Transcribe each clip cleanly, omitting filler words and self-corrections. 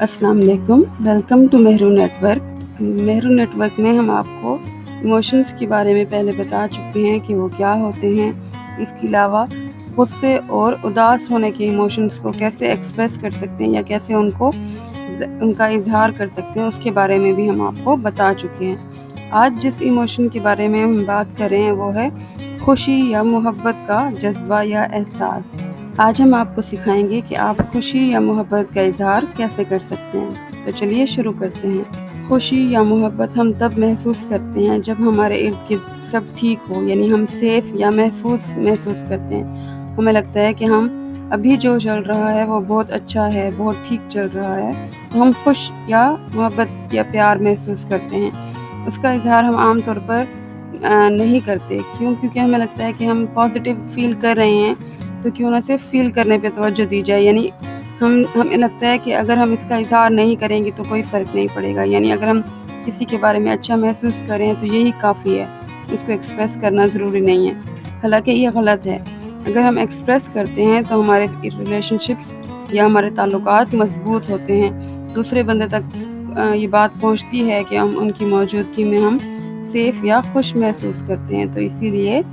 अस्सलाम वालेकुम, welcome to Mehru network. Mehru network में हम आपको इमोशंस के बारे में पहले बता चुके हैं कि वो क्या होते हैं। इसके अलावा गुस्से और उदास होने के इमोशंस को कैसे एक्सप्रेस कर सकते हैं या कैसे उनका इजहार कर सकते हैं, उसके बारे में भी हम आपको बता चुके हैं। आज जिस इमोशन के बारे में हम बात कर रहे हैं वो है खुशी या मोहब्बत का जज्बा या एहसास। आज हम आपको सिखाएंगे कि आप खुशी या मोहब्बत का इजहार कैसे कर सकते हैं। तो चलिए शुरू करते हैं। खुशी या मोहब्बत हम तब महसूस करते हैं जब हमारे इर्द गिर्द सब ठीक हो, यानी हम सेफ या महफूज महसूस करते हैं। हमें लगता है कि हम अभी जो चल रहा है वो बहुत अच्छा है, बहुत ठीक चल रहा है, तो हम खुश या मोहब्बत या प्यार महसूस करते हैं। उसका इजहार हम आम तौर पर नहीं करते। क्योंकि हमें लगता है कि हम पॉजिटिव फील कर रहे हैं, तो क्यों ना सिर्फ फील करने पे तवज्जो दी जाए। यानी हमें लगता है कि अगर हम इसका इजहार नहीं करेंगे तो कोई फ़र्क नहीं पड़ेगा। यानी अगर हम किसी के बारे में अच्छा महसूस करें तो यही काफ़ी है, उसको एक्सप्रेस करना ज़रूरी नहीं है। हालांकि ये गलत है। अगर हम एक्सप्रेस करते हैं तो हमारे रिलेशनशिप्स या हमारे ताल्लुकात मजबूत होते हैं। दूसरे बंदे तक ये बात पहुंचती है कि हम उनकी मौजूदगी में हम सेफ या खुश महसूस करते हैं। तो इसीलिए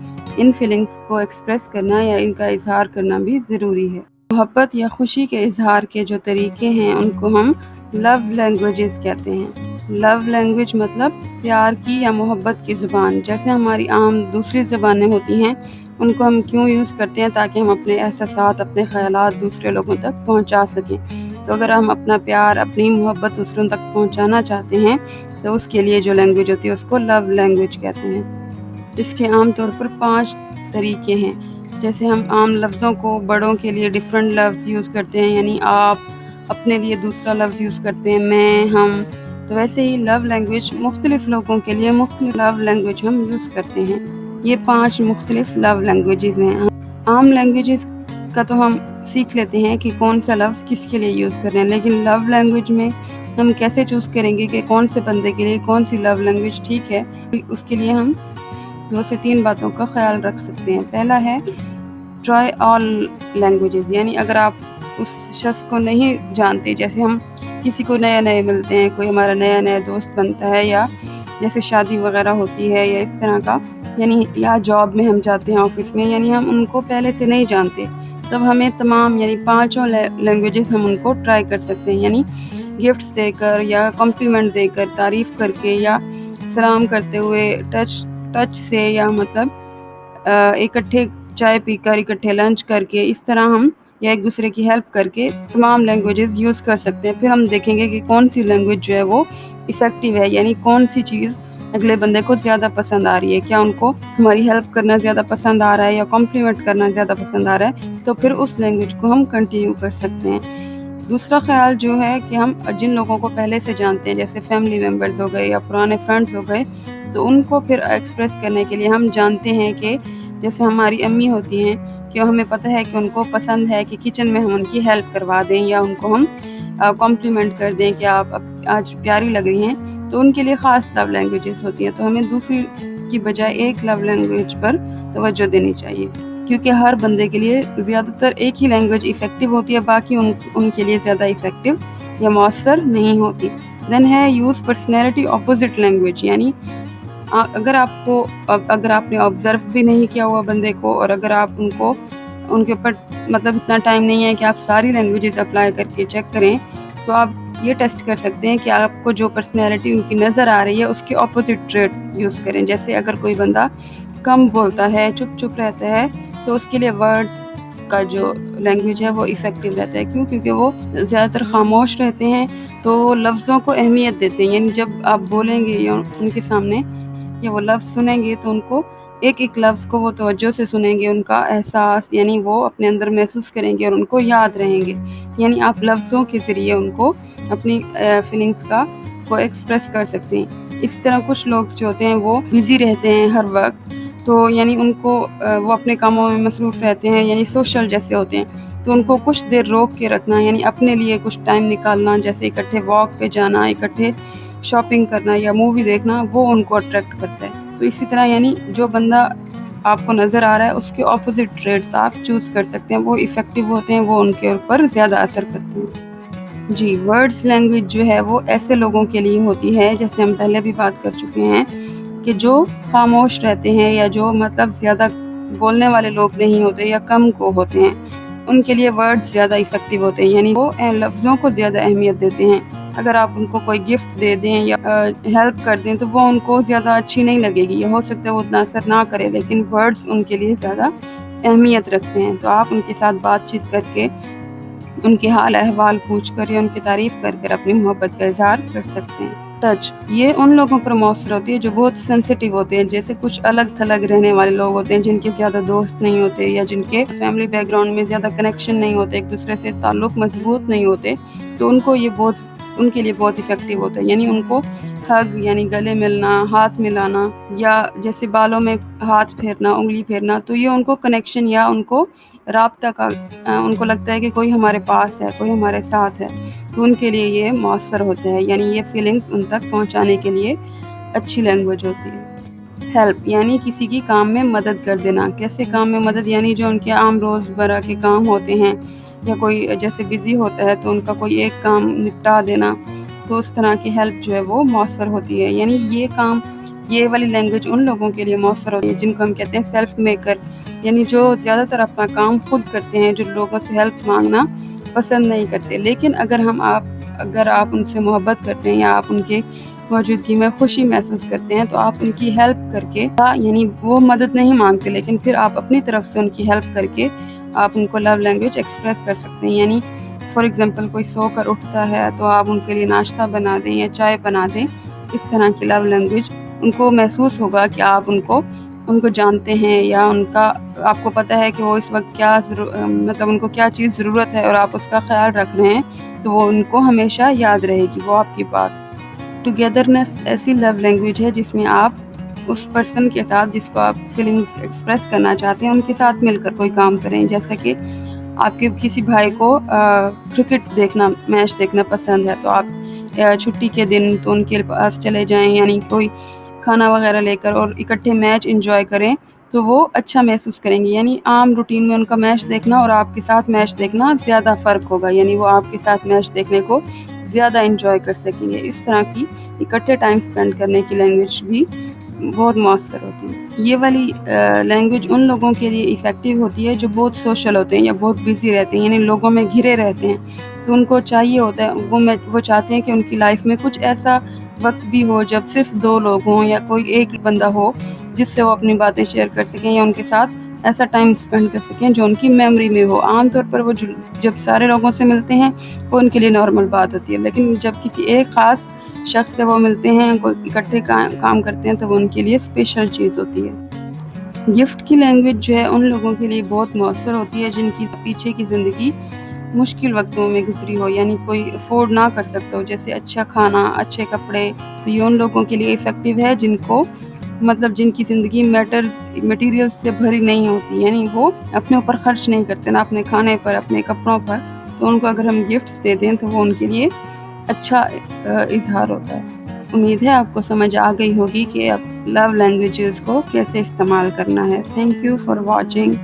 इन फीलिंग्स को एक्सप्रेस करना या इनका इजहार करना भी ज़रूरी है। मोहब्बत या खुशी के इजहार के जो तरीके हैं उनको हम लव लैंग्वेजेस कहते हैं। लव लैंग्वेज मतलब प्यार की या मोहब्बत की ज़ुबान। जैसे हमारी आम दूसरी ज़बानें होती हैं, उनको हम क्यों यूज़ करते हैं? ताकि हम अपने एहसासात, अपने ख़यालात दूसरे लोगों तक पहुंचा सकें। तो अगर हम अपना प्यार, अपनी मोहब्बत दूसरों तक पहुंचाना चाहते हैं तो उसके लिए जो लैंग्वेज होती है उसको लव लैंग्वेज कहते हैं। इसके आम तौर पर 5 तरीके हैं। जैसे हम आम लफ्ज़ों को बड़ों के लिए डिफरेंट लफ्ज़ यूज़ करते हैं, यानी आप, अपने लिए दूसरा लफ्ज़ यूज़ करते हैं, मैं, हम। तो वैसे ही लव लैंग्वेज मुख्तलिफ लोगों के लिए मुख्तलिफ लव लैंग्वेज हम यूज़ करते हैं। ये 5 मुख्तलिफ लव लैंग्वेजेस हैं। आम लैंग्वेजेस का तो हम सीख लेते हैं कि कौन सा लफ्ज़ किसके लिए यूज़ कर रहे हैं, लेकिन लव लैंग्वेज में हम कैसे चूज़ करेंगे कि कौन से बंदे के लिए कौन सी लव लैंग्वेज ठीक है। उसके लिए हम 2 से 3 बातों का ख्याल रख सकते हैं। पहला है ट्राई ऑल लैंग्वेजेस, यानी अगर आप उस शख्स को नहीं जानते, जैसे हम किसी को नए मिलते हैं, कोई हमारा नया दोस्त बनता है, या जैसे शादी वगैरह होती है या इस तरह का, यानी या जॉब में हम जाते हैं, ऑफिस में, यानी हम उनको पहले से नहीं जानते, तब हमें तमाम यानी 5 लैंग्वेजेस हम उनको ट्राई कर सकते हैं। यानी गिफ्ट्स देकर या कॉम्प्लीमेंट देकर, तारीफ़ करके या सलाम करते हुए, टच से, या मतलब इकट्ठे चाय पीकर, इकट्ठे लंच करके, इस तरह हम या एक दूसरे की हेल्प करके तमाम लैंग्वेजेस यूज़ कर सकते हैं। फिर हम देखेंगे कि कौन सी लैंग्वेज जो है वो इफ़ेक्टिव है, यानी कौन सी चीज़ अगले बंदे को ज़्यादा पसंद आ रही है। क्या उनको हमारी हेल्प करना ज़्यादा पसंद आ रहा है या कॉम्प्लीमेंट करना ज़्यादा पसंद आ रहा है, तो फिर उस लैंग्वेज को हम कंटिन्यू कर सकते हैं। दूसरा ख़्याल जो है कि हम जिन लोगों को पहले से जानते हैं, जैसे फैमिली मेम्बर्स हो गए या पुराने फ्रेंड्स हो गए, तो उनको फिर एक्सप्रेस करने के लिए हम जानते हैं कि जैसे हमारी अम्मी होती हैं, कि हमें पता है कि उनको पसंद है कि किचन में हम उनकी हेल्प करवा दें या उनको हम कॉम्प्लीमेंट कर दें कि आप आज प्यारी लग रही हैं, तो उनके लिए ख़ास लव लैंग्वेजेस होती हैं। तो हमें दूसरी की बजाय एक लव लैंग्वेज पर तवज्जो देनी चाहिए, क्योंकि हर बंदे के लिए ज़्यादातर एक ही लैंग्वेज इफ़ेक्टिव होती है, बाकी उनके लिए ज़्यादा इफ़ेक्टिव या मौसर नहीं होती। देन है यूज़ पर्सनैलिटी ऑपोजिट लैंग्वेज, यानी अगर आपने ऑब्ज़र्व भी नहीं किया हुआ बंदे को, और अगर आप उनके ऊपर मतलब इतना टाइम नहीं है कि आप सारी लैंग्वेजेस अप्लाई करके चेक करें, तो आप ये टेस्ट कर सकते हैं कि आपको जो पर्सनैलिटी उनकी नज़र आ रही है उसके ऑपोजिट ट्रेट यूज़ करें। जैसे अगर कोई बंदा कम बोलता है, चुप रहता है, तो उसके लिए वर्ड्स का जो लैंग्वेज है वो इफ़ेक्टिव रहता है। क्यों? क्योंकि वो ज़्यादातर खामोश रहते हैं, तो लफ्ज़ों को अहमियत देते हैं। यानी जब आप बोलेंगे या उनके सामने या वो लफ्ज़ सुनेंगे, तो उनको एक लफ्ज़ को वो तवज्जो से सुनेंगे, उनका एहसास यानी वो अपने अंदर महसूस करेंगे और उनको याद रहेंगे। यानी आप लफ्ज़ों के ज़रिए उनको अपनी फीलिंग्स को एक्सप्रेस कर सकते हैं। इस तरह कुछ लोग जो होते हैं वो बिज़ी रहते हैं हर वक्त, तो यानी उनको वो अपने कामों में मसरूफ़ रहते हैं, यानी सोशल जैसे होते हैं, तो उनको कुछ देर रोक के रखना, यानी अपने लिए कुछ टाइम निकालना, जैसे इकट्ठे वॉक पे जाना, इकट्ठे शॉपिंग करना या मूवी देखना, वो उनको अट्रैक्ट करता है। तो इसी तरह यानी जो बंदा आपको नज़र आ रहा है उसके ऑपोजिट ट्रेड्स आप चूज़ कर सकते हैं, वो इफ़ेक्टिव होते हैं, वो उनके ऊपर ज़्यादा असर करते हैं। جی، ورڈس لینگویج جو ہے وہ ایسے لوگوں کے لیے ہوتی ہے، جیسے ہم پہلے بھی بات کر چکے ہیں، کہ جو خاموش رہتے ہیں یا جو مطلب زیادہ بولنے والے لوگ نہیں ہوتے یا کم کو ہوتے ہیں، ان کے لیے ورڈز زیادہ افیکٹو ہوتے ہیں، یعنی وہ لفظوں کو زیادہ اہمیت دیتے ہیں۔ اگر آپ ان کو کوئی گفٹ دے دیں یا ہیلپ کر دیں تو وہ ان کو زیادہ اچھی نہیں لگے گی، یا ہو سکتا ہے وہ اتنا اثر نہ کرے، لیکن ورڈز ان کے لیے زیادہ اہمیت رکھتے ہیں۔ تو آپ ان کے ساتھ بات چیت کر کے، ان کے حال احوال پوچھ کر یا ان کی تعریف کر کر اپنی محبت کا اظہار کر سکتے ہیں۔ ٹچ یہ ان لوگوں پر مؤثر ہوتی ہے جو بہت سینسیٹیو ہوتے ہیں، جیسے کچھ الگ تھلگ رہنے والے لوگ ہوتے ہیں، جن کے زیادہ دوست نہیں ہوتے یا جن کے فیملی بیک گراؤنڈ میں زیادہ کنیکشن نہیں ہوتے، ایک دوسرے سے تعلق مضبوط نہیں ہوتے، تو ان کے لیے بہت افیکٹو ہوتا ہے۔ یعنی ان کو ہگ، یعنی گلے ملنا، ہاتھ ملانا، یا جیسے بالوں میں ہاتھ پھیرنا، انگلی پھیرنا، تو یہ ان کو کنیکشن یا ان کو رابطہ کا ان کو لگتا ہے کہ کوئی ہمارے پاس ہے، کوئی ہمارے ساتھ ہے، تو ان کے لیے یہ مؤثر ہوتے ہیں، یعنی یہ فیلنگز ان تک پہنچانے کے لیے اچھی لینگویج ہوتی ہے۔ ہیلپ یعنی کسی کی کام میں مدد کر دینا۔ کیسے کام میں مدد؟ یعنی جو ان کے عام روزمرہ کے کام ہوتے ہیں، یا کوئی جیسے بزی ہوتا ہے تو ان کا کوئی ایک کام نپٹا دینا، تو اس طرح کی ہیلپ جو ہے وہ مؤثر ہوتی ہے۔ یعنی یہ والی لینگویج ان لوگوں کے لیے مؤثر ہوتی ہے جن کو ہم کہتے ہیں سیلف میکر، یعنی جو زیادہ تر اپنا کام خود کرتے ہیں، جو لوگوں سے ہیلپ مانگنا پسند نہیں کرتے۔ لیکن اگر آپ ان سے محبت کرتے ہیں یا آپ ان کے موجودگی میں خوشی محسوس کرتے ہیں، تو آپ ان کی ہیلپ کر کے، یعنی وہ مدد نہیں مانگتے لیکن پھر آپ اپنی طرف سے ان کی ہیلپ کر کے آپ ان کو لو لینگویج ایکسپریس کر سکتے ہیں۔ یعنی فار ایگزامپل کوئی سو کر اٹھتا ہے تو آپ ان کے لیے ناشتہ بنا دیں یا چائے بنا دیں، اس طرح کی لو لینگویج ان کو محسوس ہوگا کہ آپ ان کو جانتے ہیں، یا آپ کو پتہ ہے کہ وہ اس وقت مطلب ان کو کیا چیز ضرورت ہے اور آپ اس کا خیال رکھ رہے ہیں، تو وہ ان کو ہمیشہ یاد رہے گی وہ آپ کی بات۔ ٹوگیدرنس ایسی لو لینگویج ہے جس میں آپ اس پرسن کے ساتھ جس کو آپ فیلنگز ایکسپریس کرنا چاہتے ہیں ان کے ساتھ مل کر کوئی کام کریں۔ جیسا کہ آپ کے کسی بھائی کو کرکٹ دیکھنا، میچ دیکھنا پسند ہے، تو آپ چھٹی کے دن تو ان کے پاس چلے جائیں، یعنی کوئی کھانا وغیرہ لے کر، اور اکٹھے میچ انجوائے کریں، تو وہ اچھا محسوس کریں گے۔ یعنی عام روٹین میں ان کا میچ دیکھنا اور آپ کے ساتھ میچ دیکھنا زیادہ فرق ہوگا، یعنی وہ آپ کے ساتھ میچ دیکھنے کو زیادہ انجوائے کر سکیں گے۔ اس طرح کی اکٹھے ٹائم سپینڈ کرنے کی لینگویج بھی بہت مؤثر ہوتی ہے۔ یہ والی لینگویج ان لوگوں کے لیے افیکٹو ہوتی ہے جو بہت سوشل ہوتے ہیں یا بہت بزی رہتے ہیں، یعنی لوگوں میں گھرے رہتے ہیں، تو ان کو چاہیے ہوتا ہے، وہ چاہتے ہیں کہ ان کی لائف میں کچھ ایسا وقت بھی ہو جب صرف 2 لوگ ہوں یا کوئی ایک بندہ ہو جس سے وہ اپنی باتیں شیئر کر سکیں، یا ان کے ساتھ ایسا ٹائم سپینڈ کر سکیں جو ان کی میموری میں ہو۔ عام طور پر وہ جب سارے لوگوں سے ملتے ہیں وہ ان کے لیے نارمل بات ہوتی ہے، لیکن جب کسی ایک خاص شخص سے وہ ملتے ہیں، کوئی اکٹھے کام کرتے ہیں، تو وہ ان کے لیے اسپیشل چیز ہوتی ہے۔ گفٹ کی لینگویج جو ہے ان لوگوں کے لیے بہت مؤثر ہوتی ہے جن کی پیچھے کی زندگی مشکل وقتوں میں گزری ہو، یعنی کوئی افورڈ نہ کر سکتا ہو، جیسے اچھا کھانا، اچھے کپڑے، تو یہ ان لوگوں کے لیے افیکٹو ہے جن کی زندگی میٹیریل سے بھری نہیں ہوتی، یعنی وہ اپنے اوپر خرچ نہیں کرتے، نہ اپنے کھانے پر، اپنے کپڑوں پر، تو ان کو اگر ہم گفٹس دے دیں تو وہ ان کے لیے اچھا اظہار ہوتا ہے۔ امید ہے آپ کو سمجھ آ گئی ہوگی کہ اب لو لینگویجز کو کیسے استعمال کرنا ہے۔ Thank you for watching.